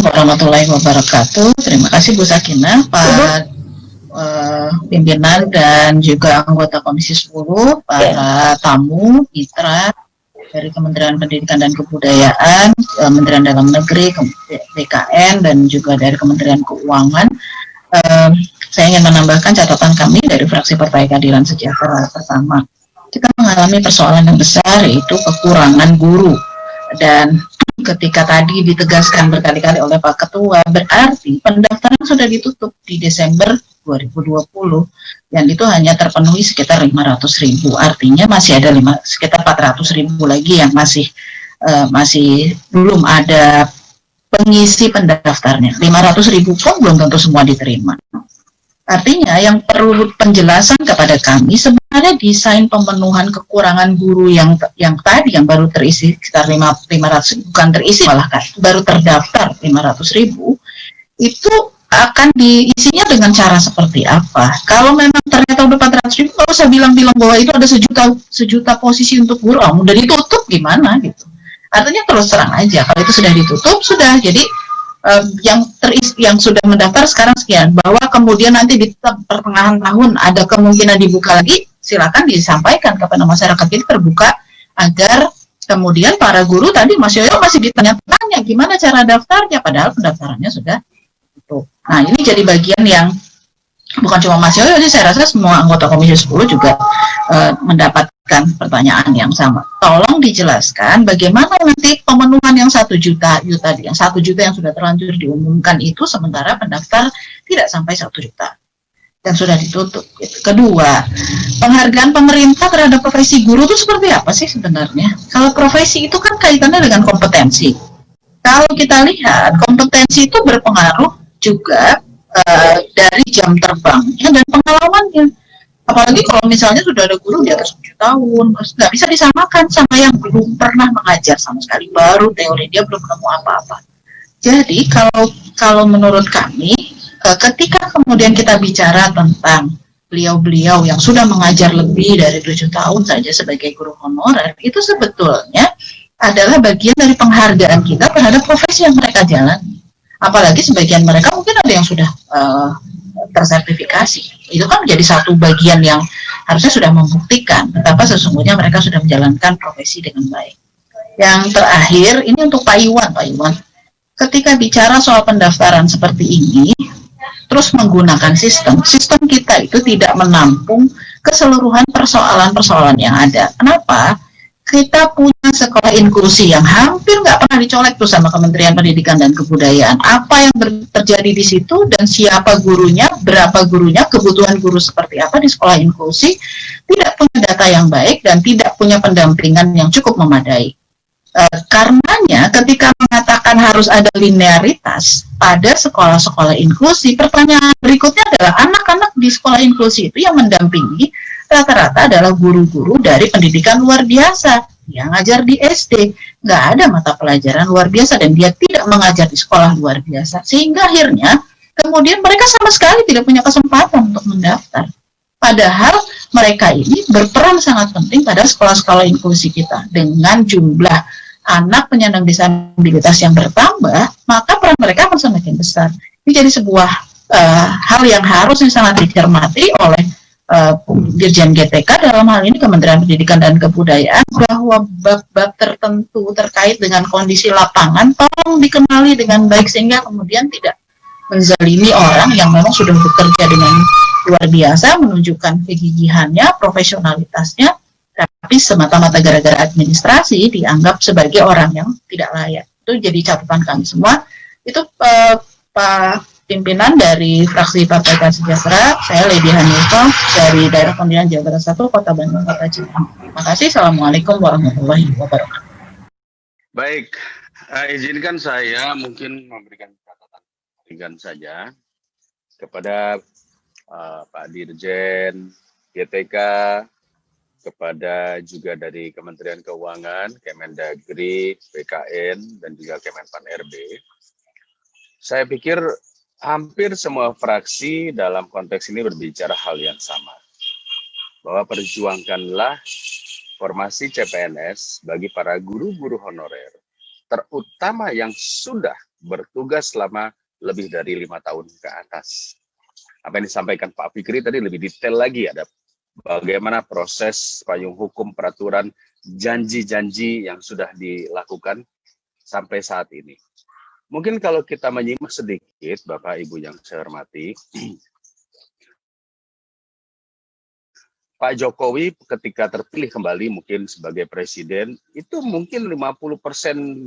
warahmatullahi wabarakatuh. Terima kasih Bu Sakinah, Pak pimpinan dan juga anggota Komisi 10, para tamu, mitra dari Kementerian Pendidikan dan Kebudayaan, Kementerian Dalam Negeri, BKN, dan juga dari Kementerian Keuangan. Saya ingin menambahkan catatan kami dari fraksi Partai Keadilan Sejahtera. Pertama, kita mengalami persoalan yang besar, yaitu kekurangan guru. Dan ketika tadi ditegaskan berkali-kali oleh Pak Ketua, berarti pendaftaran sudah ditutup di Desember 2020 dan itu hanya terpenuhi sekitar 500.000. Artinya masih ada sekitar 400.000 lagi yang masih belum ada pengisi pendaftarnya. 500.000 pun belum tentu semua diterima. Artinya yang perlu penjelasan kepada kami sebenarnya desain pemenuhan kekurangan guru yang tadi yang baru terisi sekitar 500, bukan terisi malah kan baru terdaftar 500.000 itu akan diisinya dengan cara seperti apa? Kalau memang ternyata udah 400.000, nggak usah bilang-bilang bahwa itu ada sejuta posisi untuk guru, udah ditutup gimana gitu? Artinya terus terang aja kalau itu sudah ditutup sudah jadi. Yang sudah mendaftar sekarang sekian, bahwa kemudian nanti di pertengahan tahun ada kemungkinan dibuka lagi, silakan disampaikan kepada masyarakat, ini terbuka agar kemudian para guru tadi Mas Yoyo masih ditanya-tanya gimana cara daftarnya, padahal pendaftarannya sudah tutup. Nah ini jadi bagian yang bukan cuma Mas Yoyo sih, saya rasa semua anggota Komisi 10 juga mendapatkan pertanyaan yang sama. Tolong dijelaskan bagaimana nanti pemenuhan yang 1 juta tadi, yang 1 juta yang sudah terlanjur diumumkan itu, sementara pendaftar tidak sampai 1 juta dan sudah ditutup. Gitu. Kedua, penghargaan pemerintah terhadap profesi guru itu seperti apa sih sebenarnya? Kalau profesi itu kan kaitannya dengan kompetensi. Kalau kita lihat kompetensi itu berpengaruh juga dari jam terbangnya dan pengalamannya. Apalagi kalau misalnya sudah ada guru di atas 7 tahun, nggak bisa disamakan sama yang belum pernah mengajar sama sekali, baru teori, dia belum nemu apa-apa. Jadi kalau menurut kami, ketika kemudian kita bicara tentang beliau-beliau yang sudah mengajar lebih dari 7 tahun saja sebagai guru honorer, itu sebetulnya adalah bagian dari penghargaan kita terhadap profesi yang mereka jalani. Apalagi sebagian mereka mungkin ada yang sudah tersertifikasi. Itu kan menjadi satu bagian yang harusnya sudah membuktikan betapa sesungguhnya mereka sudah menjalankan profesi dengan baik. Yang terakhir, ini untuk Pak Iwan. Ketika bicara soal pendaftaran seperti ini, terus menggunakan sistem kita itu tidak menampung keseluruhan persoalan-persoalan yang ada. Kenapa? Kita punya sekolah inklusi yang hampir nggak pernah dicolek tuh sama Kementerian Pendidikan dan Kebudayaan. Apa yang terjadi di situ dan siapa gurunya, berapa gurunya, kebutuhan guru seperti apa di sekolah inklusi, tidak punya data yang baik dan tidak punya pendampingan yang cukup memadai. Karenanya ketika mengatakan harus ada linearitas pada sekolah-sekolah inklusi, pertanyaan berikutnya adalah anak-anak di sekolah inklusi itu yang mendampingi rata-rata adalah guru-guru dari pendidikan luar biasa yang ngajar di SD, nggak ada mata pelajaran luar biasa dan dia tidak mengajar di sekolah luar biasa, sehingga akhirnya kemudian mereka sama sekali tidak punya kesempatan untuk mendaftar. Padahal mereka ini berperan sangat penting pada sekolah-sekolah inklusi kita. Dengan jumlah anak penyandang disabilitas yang bertambah, maka peran mereka akan semakin besar. Ini jadi sebuah hal yang harusnya sangat dicermati oleh Dirjen GTK, dalam hal ini Kementerian Pendidikan dan Kebudayaan, bahwa bab-bab tertentu terkait dengan kondisi lapangan tolong dikenali dengan baik sehingga kemudian tidak menzalimi orang yang memang sudah bekerja dengan luar biasa, menunjukkan kegigihannya, profesionalitasnya, tapi semata-mata gara-gara administrasi dianggap sebagai orang yang tidak layak. Itu jadi catatan kami semua. Itu Pak pimpinan dari fraksi Partai Keadilan Sejahtera, saya Lady Hanifah dari daerah pemilihan Jawa Barat 1, Kota Bandung, Kota Cirebon. Terima kasih. Assalamualaikum warahmatullahi wabarakatuh. Baik, izinkan saya mungkin memberikan catatan ringan saja kepada Pak Dirjen GTK, kepada juga dari Kementerian Keuangan, Kemendagri, BKN, dan juga Kemenpan RB. Saya pikir hampir semua fraksi dalam konteks ini berbicara hal yang sama. Bahwa perjuangkanlah formasi CPNS bagi para guru-guru honorer, terutama yang sudah bertugas selama lebih dari 5 tahun ke atas. Apa yang disampaikan Pak Fikri tadi lebih detail lagi, ada bagaimana proses payung hukum, peraturan, janji-janji yang sudah dilakukan sampai saat ini. Mungkin kalau kita menyimak sedikit, Bapak Ibu yang saya hormati, Pak Jokowi ketika terpilih kembali mungkin sebagai presiden, itu mungkin 50%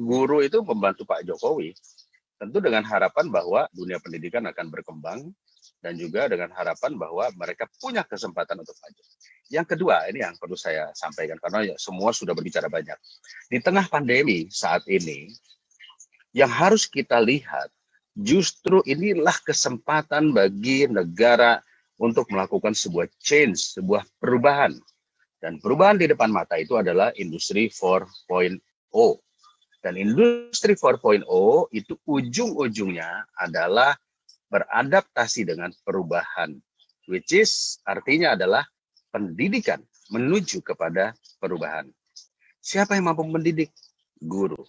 guru itu membantu Pak Jokowi. Tentu dengan harapan bahwa dunia pendidikan akan berkembang dan juga dengan harapan bahwa mereka punya kesempatan untuk maju. Yang kedua, ini yang perlu saya sampaikan karena semua sudah berbicara banyak. Di tengah pandemi saat ini, yang harus kita lihat justru inilah kesempatan bagi negara untuk melakukan sebuah change, sebuah perubahan. Dan perubahan di depan mata itu adalah industri 4.0. Dan industri 4.0 itu ujung-ujungnya adalah beradaptasi dengan perubahan, which is artinya adalah pendidikan menuju kepada perubahan. Siapa yang mampu mendidik? Guru.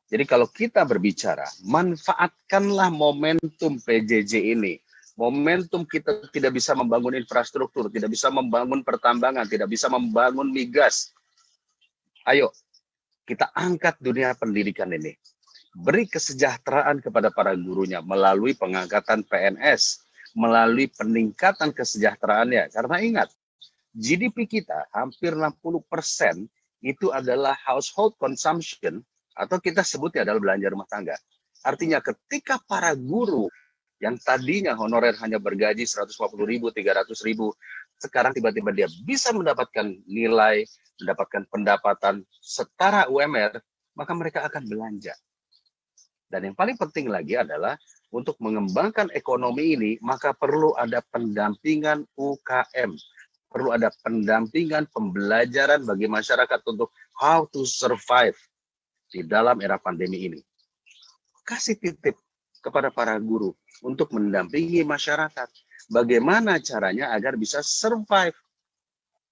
Jadi kalau kita berbicara, manfaatkanlah momentum PJJ ini. Momentum kita tidak bisa membangun infrastruktur, tidak bisa membangun pertambangan, tidak bisa membangun migas. Ayo, kita angkat dunia pendidikan ini. Beri kesejahteraan kepada para gurunya melalui pengangkatan PNS, melalui peningkatan kesejahteraannya. Karena ingat, GDP kita hampir 60% itu adalah household consumption, atau kita sebutnya adalah belanja rumah tangga. Artinya ketika para guru yang tadinya honorer hanya bergaji 150.000, 300.000, sekarang tiba-tiba dia bisa mendapatkan nilai, mendapatkan pendapatan setara UMR, maka mereka akan belanja. Dan yang paling penting lagi adalah untuk mengembangkan ekonomi ini, maka perlu ada pendampingan UKM. Perlu ada pendampingan pembelajaran bagi masyarakat untuk how to survive di dalam era pandemi ini. Kasih titip kepada para guru untuk mendampingi masyarakat. Bagaimana caranya agar bisa survive?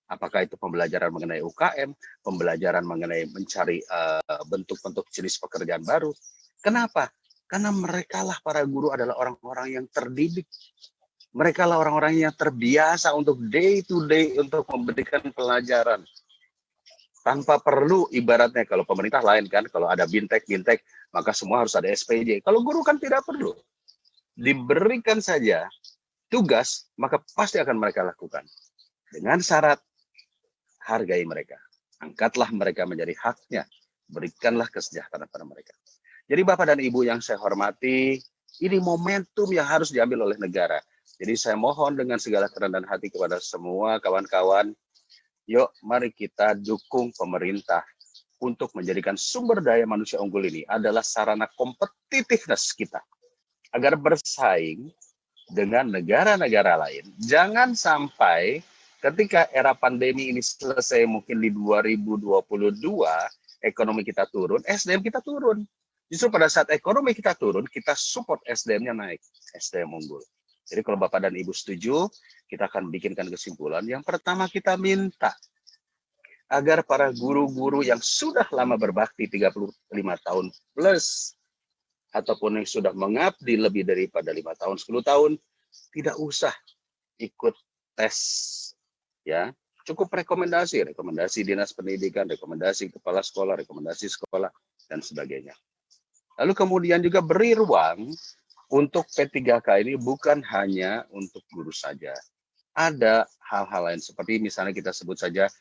Apakah itu pembelajaran mengenai UKM, pembelajaran mengenai mencari bentuk-bentuk jenis pekerjaan baru. Kenapa? Karena merekalah para guru adalah orang-orang yang terdidik. Mereka lah orang-orang yang terbiasa untuk day to day untuk memberikan pelajaran. Tanpa perlu ibaratnya kalau pemerintah lain kan, kalau ada bintek, maka semua harus ada SPJ. Kalau guru kan tidak perlu. Diberikan saja tugas, maka pasti akan mereka lakukan. Dengan syarat, hargai mereka. Angkatlah mereka menjadi haknya. Berikanlah kesejahteraan pada mereka. Jadi Bapak dan Ibu yang saya hormati, ini momentum yang harus diambil oleh negara. Jadi saya mohon dengan segala kerendahan hati kepada semua kawan-kawan, yuk mari kita dukung pemerintah untuk menjadikan sumber daya manusia unggul ini adalah sarana competitiveness kita. Agar bersaing dengan negara-negara lain. Jangan sampai ketika era pandemi ini selesai mungkin di 2022, ekonomi kita turun, SDM kita turun. Justru pada saat ekonomi kita turun, kita support SDM-nya naik, SDM unggul. Jadi kalau Bapak dan Ibu setuju, kita akan bikinkan kesimpulan. Yang pertama kita minta agar para guru-guru yang sudah lama berbakti 35 tahun plus, ataupun yang sudah mengabdi lebih daripada 5 tahun, 10 tahun, tidak usah ikut tes. Ya, cukup rekomendasi Dinas Pendidikan, rekomendasi kepala sekolah, rekomendasi sekolah, dan sebagainya. Lalu kemudian juga beri ruang untuk P3K ini bukan hanya untuk guru saja. Ada hal-hal lain seperti misalnya kita sebut saja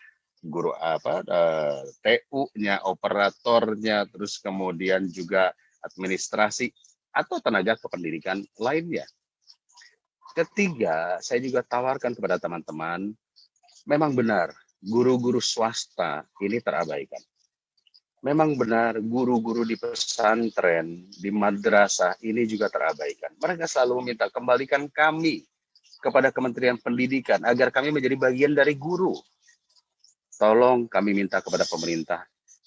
guru TU-nya, operatornya, terus kemudian juga administrasi atau tenaga kependidikan lainnya. Ketiga, saya juga tawarkan kepada teman-teman, memang benar guru-guru swasta ini terabaikan. Memang benar guru-guru di pesantren, di madrasah ini juga terabaikan. Mereka selalu meminta kembalikan kami kepada Kementerian Pendidikan agar kami menjadi bagian dari guru. Tolong kami minta kepada pemerintah,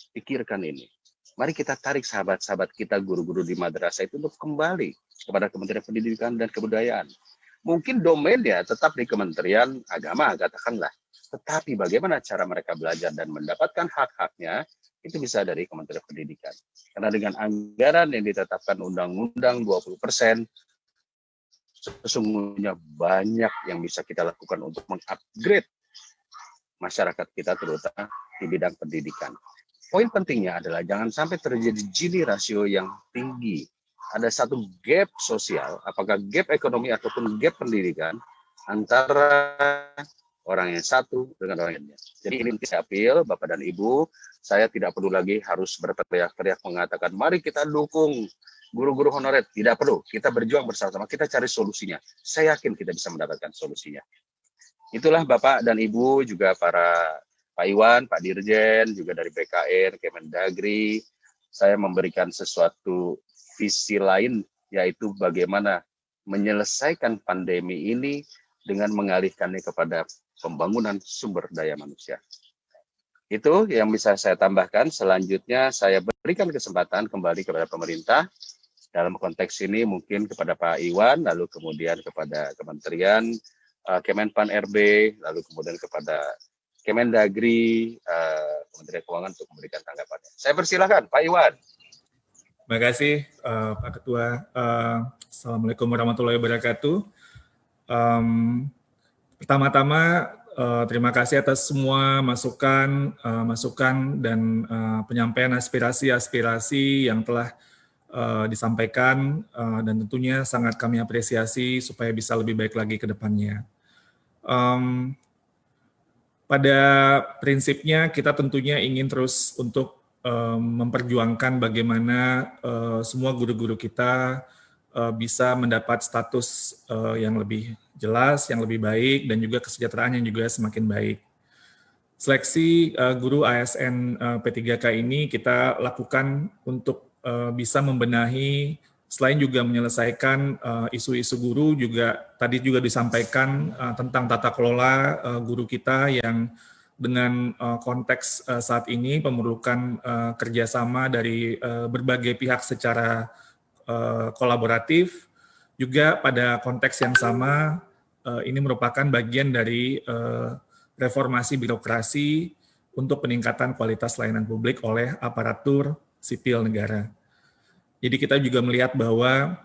pikirkan ini. Mari kita tarik sahabat-sahabat kita guru-guru di madrasah itu untuk kembali kepada Kementerian Pendidikan dan Kebudayaan. Mungkin domainnya tetap di Kementerian Agama, katakanlah. Tetapi bagaimana cara mereka belajar dan mendapatkan hak-haknya, itu bisa dari Kementerian Pendidikan. Karena dengan anggaran yang ditetapkan undang-undang 20%, sesungguhnya banyak yang bisa kita lakukan untuk mengupgrade masyarakat kita, terutama di bidang pendidikan. Poin pentingnya adalah jangan sampai terjadi Gini rasio yang tinggi. Ada satu gap sosial, apakah gap ekonomi ataupun gap pendidikan, antara orang yang satu dengan orang lainnya. Jadi ini saya apel, Bapak dan Ibu, saya tidak perlu lagi harus berteriak-teriak mengatakan, mari kita dukung guru-guru honorer. Tidak perlu, kita berjuang bersama-sama, kita cari solusinya. Saya yakin kita bisa mendapatkan solusinya. Itulah Bapak dan Ibu, juga para Pak Iwan, Pak Dirjen, juga dari BKN, Kemendagri, saya memberikan sesuatu visi lain, yaitu bagaimana menyelesaikan pandemi ini dengan mengalihkannya kepada pembangunan sumber daya manusia. Itu yang bisa saya tambahkan. Selanjutnya saya berikan kesempatan kembali kepada pemerintah. Dalam konteks ini mungkin kepada Pak Iwan, lalu kemudian kepada Kementerian, Kemenpan RB, lalu kemudian kepada Kemendagri, Kementerian Keuangan untuk memberikan tanggapannya. Saya persilahkan, Pak Iwan. Terima kasih, Pak Ketua. Assalamualaikum warahmatullahi wabarakatuh. Pertama-tama, terima kasih atas semua masukan dan penyampaian aspirasi-aspirasi yang telah disampaikan, dan tentunya sangat kami apresiasi supaya bisa lebih baik lagi ke depannya. Pada prinsipnya kita tentunya ingin terus untuk memperjuangkan bagaimana semua guru-guru kita bisa mendapat status yang lebih jelas, yang lebih baik, dan juga kesejahteraan yang juga semakin baik. Seleksi guru ASN P3K ini kita lakukan untuk bisa membenahi, selain juga menyelesaikan isu-isu guru, juga tadi juga disampaikan tentang tata kelola guru kita yang dengan konteks saat ini memerlukan kerjasama dari berbagai pihak secara kolaboratif. Juga pada konteks yang sama, ini merupakan bagian dari reformasi birokrasi untuk peningkatan kualitas layanan publik oleh aparatur sipil negara. Jadi kita juga melihat bahwa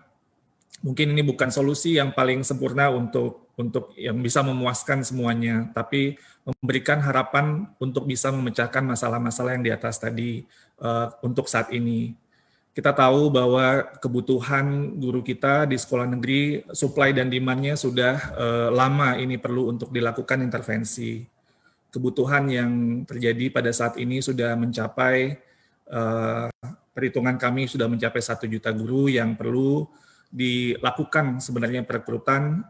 mungkin ini bukan solusi yang paling sempurna untuk yang bisa memuaskan semuanya, tapi memberikan harapan untuk bisa memecahkan masalah-masalah yang di atas tadi untuk saat ini. Kita tahu bahwa kebutuhan guru kita di sekolah negeri, supply dan demand-nya sudah lama ini perlu untuk dilakukan intervensi. Kebutuhan yang terjadi pada saat ini sudah mencapai, perhitungan kami sudah mencapai 1 juta guru yang perlu dilakukan sebenarnya perekrutan,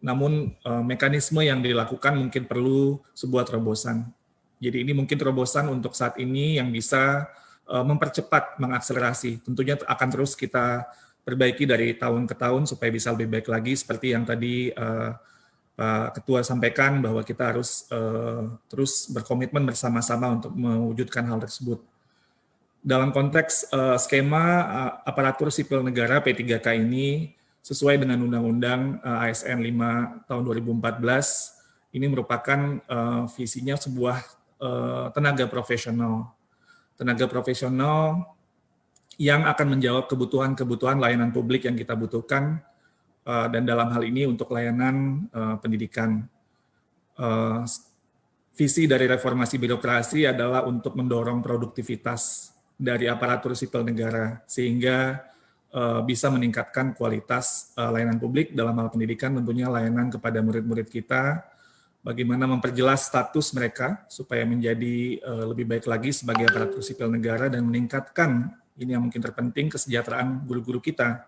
namun mekanisme yang dilakukan mungkin perlu sebuah terobosan. Jadi ini mungkin terobosan untuk saat ini yang bisa mempercepat, mengakselerasi. Tentunya akan terus kita perbaiki dari tahun ke tahun supaya bisa lebih baik lagi, seperti yang tadi Pak Ketua sampaikan bahwa kita harus terus berkomitmen bersama-sama untuk mewujudkan hal tersebut. Dalam konteks skema aparatur sipil negara P3K ini sesuai dengan Undang-Undang ASN 5 tahun 2014, ini merupakan visinya sebuah tenaga profesional yang akan menjawab kebutuhan-kebutuhan layanan publik yang kita butuhkan, dan dalam hal ini untuk layanan pendidikan. Visi dari reformasi birokrasi adalah untuk mendorong produktivitas dari aparatur sipil negara, sehingga bisa meningkatkan kualitas layanan publik dalam hal pendidikan, tentunya layanan kepada murid-murid kita, bagaimana memperjelas status mereka supaya menjadi lebih baik lagi sebagai aparatur sipil negara dan meningkatkan, ini yang mungkin terpenting, kesejahteraan guru-guru kita.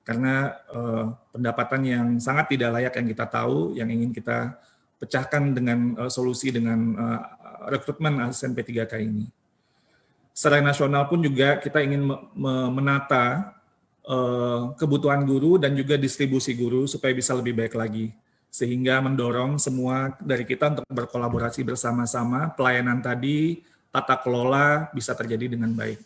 Karena pendapatan yang sangat tidak layak yang kita tahu, yang ingin kita pecahkan dengan solusi dengan rekrutmen ASN P3K ini. Secara nasional pun juga kita ingin menata kebutuhan guru dan juga distribusi guru supaya bisa lebih baik lagi. Sehingga mendorong semua dari kita untuk berkolaborasi bersama-sama, pelayanan tadi, tata kelola bisa terjadi dengan baik.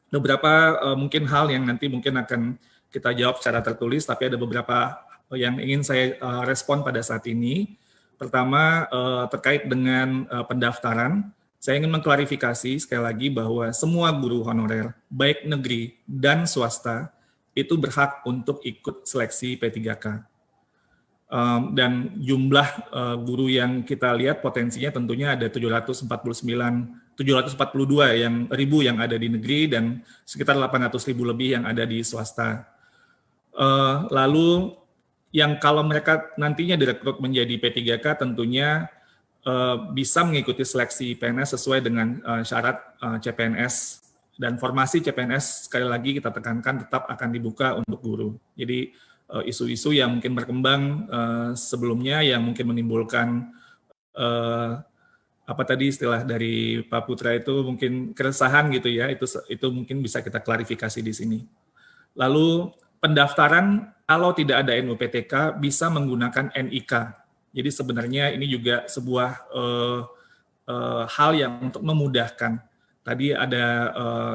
Beberapa mungkin hal yang nanti mungkin akan kita jawab secara tertulis, tapi ada beberapa yang ingin saya respon pada saat ini. Pertama, terkait dengan pendaftaran. Saya ingin mengklarifikasi sekali lagi bahwa semua guru honorer, baik negeri dan swasta, itu berhak untuk ikut seleksi P3K. Dan jumlah guru yang kita lihat potensinya tentunya ada 742 ribu yang ada di negeri dan sekitar 800.000 lebih yang ada di swasta. Lalu yang kalau mereka nantinya direkrut menjadi P3K tentunya bisa mengikuti seleksi PNS sesuai dengan syarat CPNS, dan formasi CPNS sekali lagi kita tekankan tetap akan dibuka untuk guru. Jadi isu-isu yang mungkin berkembang sebelumnya yang mungkin menimbulkan apa tadi istilah dari Pak Putra itu mungkin keresahan gitu ya, itu mungkin bisa kita klarifikasi di sini. Lalu pendaftaran kalau tidak ada NUPTK bisa menggunakan NIK. Jadi sebenarnya ini juga sebuah hal yang untuk memudahkan. Tadi ada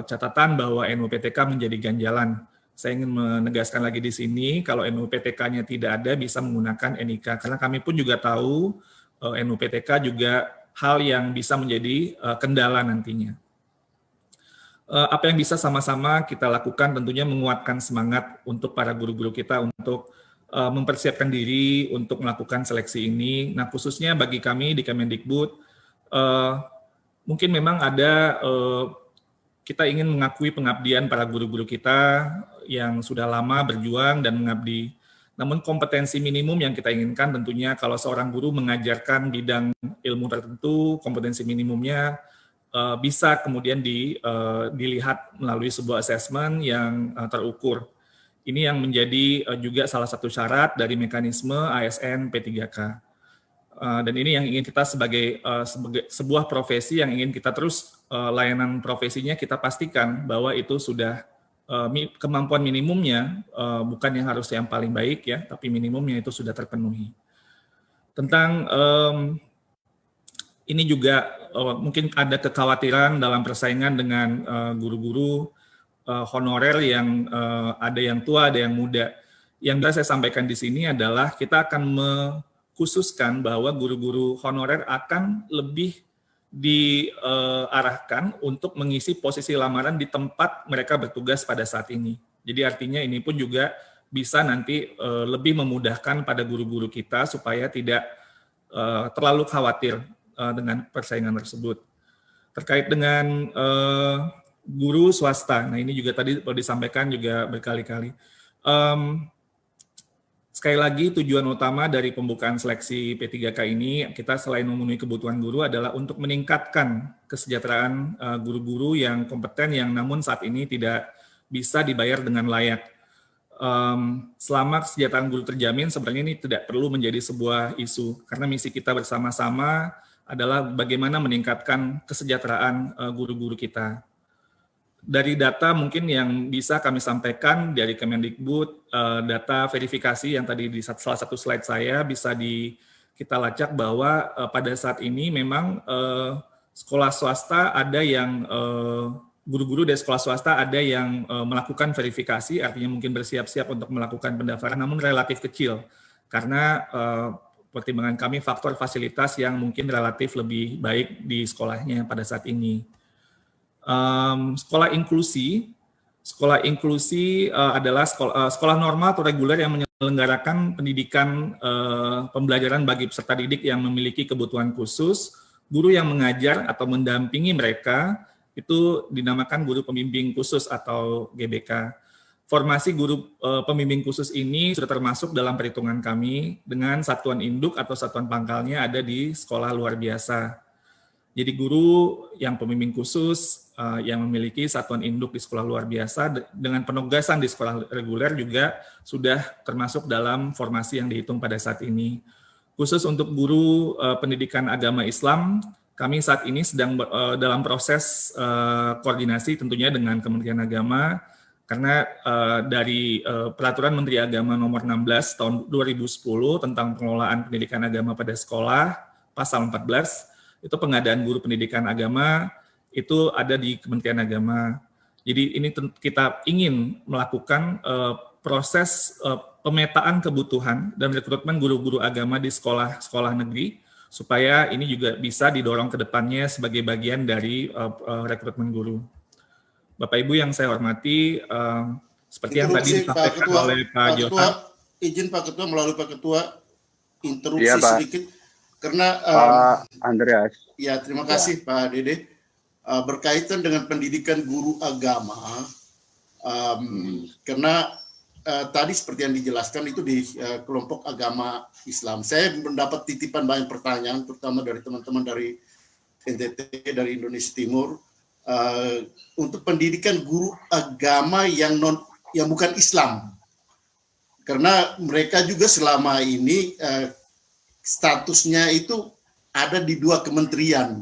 catatan bahwa NUPTK menjadi ganjalan. Saya ingin menegaskan lagi di sini, kalau NUPTK-nya tidak ada bisa menggunakan NIK. Karena kami pun juga tahu NUPTK juga hal yang bisa menjadi kendala nantinya. Apa yang bisa sama-sama kita lakukan tentunya menguatkan semangat untuk para guru-guru kita untuk mempersiapkan diri untuk melakukan seleksi ini. Nah, khususnya bagi kami di Kemendikbud, mungkin memang ada kita ingin mengakui pengabdian para guru-guru kita yang sudah lama berjuang dan mengabdi. Namun kompetensi minimum yang kita inginkan tentunya kalau seorang guru mengajarkan bidang ilmu tertentu, kompetensi minimumnya bisa kemudian dilihat melalui sebuah asesmen yang terukur. Ini yang menjadi juga salah satu syarat dari mekanisme ASN P3K. Dan ini yang ingin kita sebagai sebuah profesi yang ingin kita terus layanan profesinya kita pastikan bahwa itu sudah kemampuan minimumnya, bukan yang harus yang paling baik ya, tapi minimumnya itu sudah terpenuhi. Tentang ini juga mungkin ada kekhawatiran dalam persaingan dengan guru-guru honorer yang ada yang tua, ada yang muda. Yang bisa saya sampaikan di sini adalah kita akan mengkhususkan bahwa guru-guru honorer akan lebih diarahkan untuk mengisi posisi lamaran di tempat mereka bertugas pada saat ini. Jadi artinya ini pun juga bisa nanti lebih memudahkan pada guru-guru kita supaya tidak terlalu khawatir dengan persaingan tersebut. Terkait dengan guru swasta, nah ini juga tadi perlu disampaikan juga berkali-kali. Sekali lagi tujuan utama dari pembukaan seleksi P3K ini, kita selain memenuhi kebutuhan guru adalah untuk meningkatkan kesejahteraan guru-guru yang kompeten yang namun saat ini tidak bisa dibayar dengan layak. Selama kesejahteraan guru terjamin, sebenarnya ini tidak perlu menjadi sebuah isu, karena misi kita bersama-sama adalah bagaimana meningkatkan kesejahteraan guru-guru kita. Dari data mungkin yang bisa kami sampaikan dari Kemendikbud, data verifikasi yang tadi di salah satu slide saya bisa kita lacak bahwa pada saat ini memang sekolah swasta ada yang guru-guru dari sekolah swasta ada yang melakukan verifikasi, artinya mungkin bersiap-siap untuk melakukan pendaftaran, namun relatif kecil karena pertimbangan kami faktor fasilitas yang mungkin relatif lebih baik di sekolahnya pada saat ini. Sekolah inklusi adalah sekolah normal atau reguler yang menyelenggarakan pendidikan pembelajaran bagi peserta didik yang memiliki kebutuhan khusus. Guru yang mengajar atau mendampingi mereka itu dinamakan guru pembimbing khusus atau GBK. Formasi guru pembimbing khusus ini sudah termasuk dalam perhitungan kami dengan satuan induk atau satuan pangkalnya ada di sekolah luar biasa. Jadi guru yang pembimbing khusus yang memiliki satuan induk di sekolah luar biasa dengan penugasan di sekolah reguler juga sudah termasuk dalam formasi yang dihitung pada saat ini. Khusus untuk guru pendidikan agama Islam, kami saat ini sedang dalam proses koordinasi tentunya dengan Kementerian Agama, karena dari Peraturan Menteri Agama Nomor 16 Tahun 2010 tentang pengelolaan pendidikan agama pada sekolah, Pasal 14, itu pengadaan guru pendidikan agama itu ada di Kementerian Agama. Jadi ini kita ingin melakukan proses pemetaan kebutuhan dan rekrutmen guru-guru agama di sekolah-sekolah negeri supaya ini juga bisa didorong ke depannya sebagai bagian dari rekrutmen guru. Bapak Ibu yang saya hormati, seperti yang tadi disampaikan oleh Pak Johan. Izin Pak Ketua, melalui Pak Ketua, interupsi Iya, Pak. sedikit karena Andreas. ya, terima kasih Pak Dede. Berkaitan dengan pendidikan guru agama, karena tadi seperti yang dijelaskan itu di kelompok agama Islam. Saya mendapat titipan banyak pertanyaan, terutama dari teman-teman dari NTT, dari Indonesia Timur, untuk pendidikan guru agama yang bukan Islam, karena mereka juga selama ini statusnya itu ada di 2 kementerian.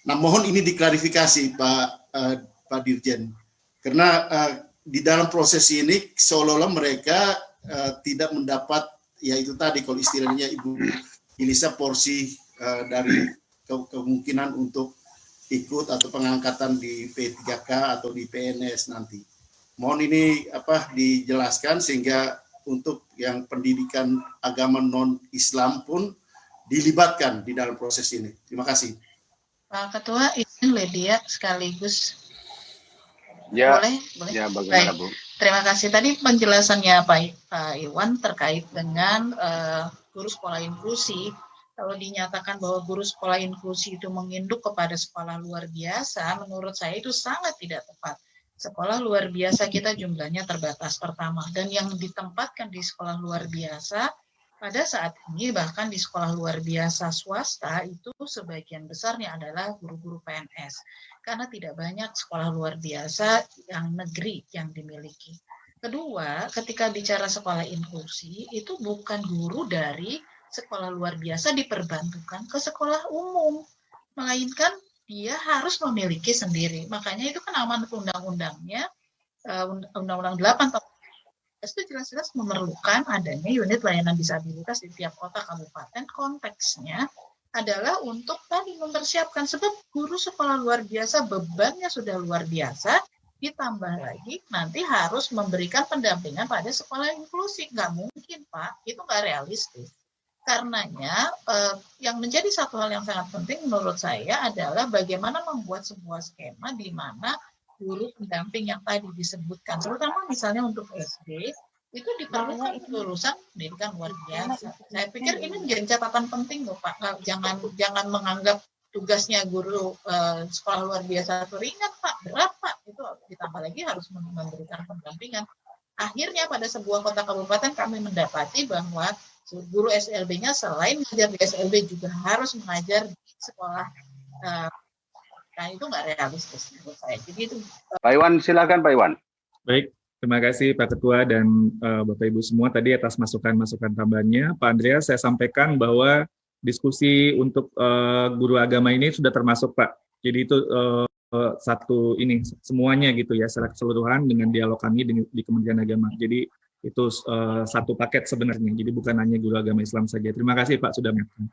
Nah, mohon ini diklarifikasi Pak Dirjen, karena di dalam proses ini seolah-olah mereka tidak mendapat, ya itu tadi kalau istilahnya Ibu Ilisa, porsi dari kemungkinan untuk ikut atau pengangkatan di P3K atau di PNS nanti. Mohon ini dijelaskan sehingga untuk yang pendidikan agama non-Islam pun dilibatkan di dalam proses ini. Terima kasih. Pak Ketua, izin Lydia sekaligus. Ya, boleh? Ya, bagaimana, Bu? Terima kasih. Tadi penjelasannya Pak Iwan terkait dengan guru sekolah inklusi. Kalau dinyatakan bahwa guru sekolah inklusi itu menginduk kepada sekolah luar biasa, menurut saya itu sangat tidak tepat. Sekolah luar biasa kita jumlahnya terbatas pertama, dan yang ditempatkan di sekolah luar biasa pada saat ini, bahkan di sekolah luar biasa swasta itu sebagian besarnya adalah guru-guru PNS, karena tidak banyak sekolah luar biasa yang negeri yang dimiliki. Kedua, ketika bicara sekolah inklusi, itu bukan guru dari sekolah luar biasa diperbantukan ke sekolah umum, melainkan dia harus memiliki sendiri. Makanya itu kan amanat undang-undangnya, Undang-Undang 8 tahun itu jelas-jelas memerlukan adanya unit layanan disabilitas di tiap kota kabupaten. Konteksnya adalah untuk tadi mempersiapkan, sebab guru sekolah luar biasa bebannya sudah luar biasa, ditambah lagi nanti harus memberikan pendampingan pada sekolah inklusi. Nggak mungkin, Pak, itu nggak realistis. Karenanya yang menjadi satu hal yang sangat penting menurut saya adalah bagaimana membuat sebuah skema di mana guru pendamping yang tadi disebutkan, terutama misalnya untuk SD, itu diperlukan lulusan pendidikan luar biasa. Saya pikir ini menjadi catatan penting loh, Pak. Jangan menganggap tugasnya guru sekolah luar biasa itu ringan, Pak. Berat, Pak. Itu ditambah lagi harus memberikan pendampingan. Akhirnya pada sebuah kota kabupaten kami mendapati bahwa guru SLB-nya selain mengajar di SLB juga harus mengajar di sekolah. Nah, itu nggak realistis menurut saya. Jadi itu. Pak Iwan, silakan Pak Iwan. Baik, terima kasih Pak Ketua dan Bapak Ibu semua tadi atas masukan-masukan tambahannya. Pak Andreas, saya sampaikan bahwa diskusi untuk guru agama ini sudah termasuk, Pak. Jadi itu satu ini semuanya gitu ya, secara keseluruhan dengan dialog kami di Kementerian Agama. Jadi itu satu paket sebenarnya. Jadi bukan hanya guru agama Islam saja. Terima kasih Pak sudah menyampaikan.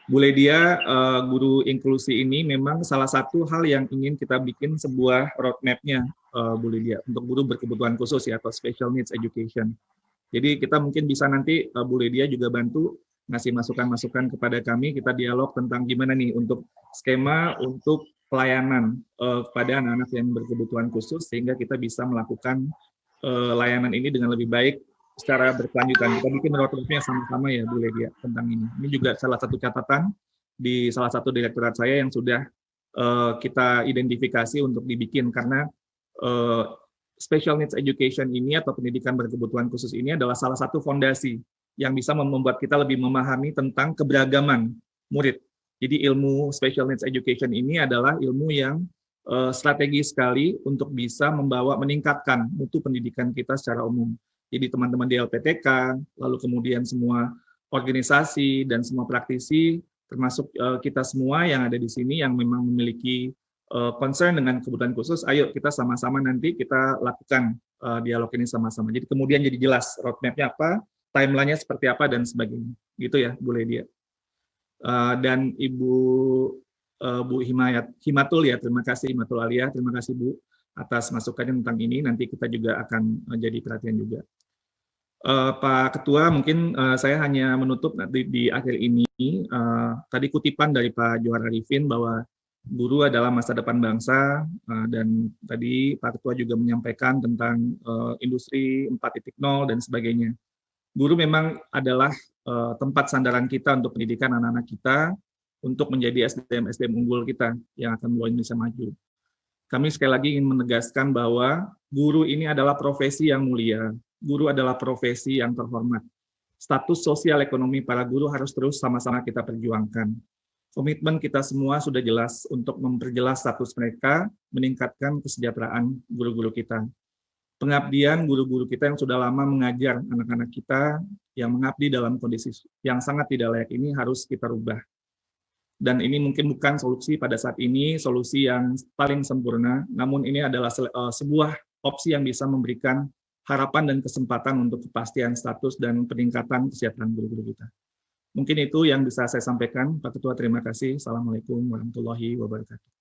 Bu Ledia, guru inklusi ini memang salah satu hal yang ingin kita bikin sebuah roadmap-nya, Bu Ledia, untuk guru berkebutuhan khusus ya, atau special needs education. Jadi kita mungkin bisa nanti, Bu Ledia juga bantu ngasih masukan-masukan kepada kami, kita dialog tentang gimana nih untuk skema untuk pelayanan kepada anak-anak yang berkebutuhan khusus, sehingga kita bisa melakukan layanan ini dengan lebih baik secara berkelanjutan. Kita bikin roadmap-nya sama-sama ya Bu Ledia tentang ini. Ini juga salah satu catatan di salah satu direktorat saya yang sudah kita identifikasi untuk dibikin, karena special needs education ini atau pendidikan berkebutuhan khusus ini adalah salah satu fondasi yang bisa membuat kita lebih memahami tentang keberagaman murid. Jadi ilmu special needs education ini adalah ilmu yang strategis sekali untuk bisa meningkatkan mutu pendidikan kita secara umum. Jadi teman-teman di LPTK, lalu kemudian semua organisasi dan semua praktisi, termasuk kita semua yang ada di sini yang memang memiliki concern dengan kebutuhan khusus, ayo kita sama-sama nanti kita lakukan dialog ini sama-sama. Jadi kemudian jadi jelas roadmap-nya apa, timeline-nya seperti apa, dan sebagainya. Gitu ya, Bu Ledia. Dan Ibu Bu Himatul ya, terima kasih Himatul Alia, terima kasih Bu atas masukannya tentang ini, nanti kita juga akan jadi perhatian juga. Pak Ketua, mungkin saya hanya menutup nanti di akhir ini. Tadi kutipan dari Pak Johar Arifin bahwa guru adalah masa depan bangsa, dan tadi Pak Ketua juga menyampaikan tentang industri 4.0 dan sebagainya. Guru memang adalah tempat sandaran kita untuk pendidikan anak-anak kita, untuk menjadi SDM-SDM unggul kita yang akan membawa Indonesia maju. Kami sekali lagi ingin menegaskan bahwa guru ini adalah profesi yang mulia. Guru adalah profesi yang terhormat. Status sosial ekonomi para guru harus terus sama-sama kita perjuangkan. Komitmen kita semua sudah jelas untuk memperjelas status mereka, meningkatkan kesejahteraan guru-guru kita. Pengabdian guru-guru kita yang sudah lama mengajar anak-anak kita, yang mengabdi dalam kondisi yang sangat tidak layak ini harus kita rubah. Dan ini mungkin bukan solusi pada saat ini, solusi yang paling sempurna, namun ini adalah sebuah opsi yang bisa memberikan harapan dan kesempatan untuk kepastian status dan peningkatan kesejahteraan guru-guru kita. Mungkin itu yang bisa saya sampaikan, Pak Ketua. Terima kasih. Assalamualaikum warahmatullahi wabarakatuh.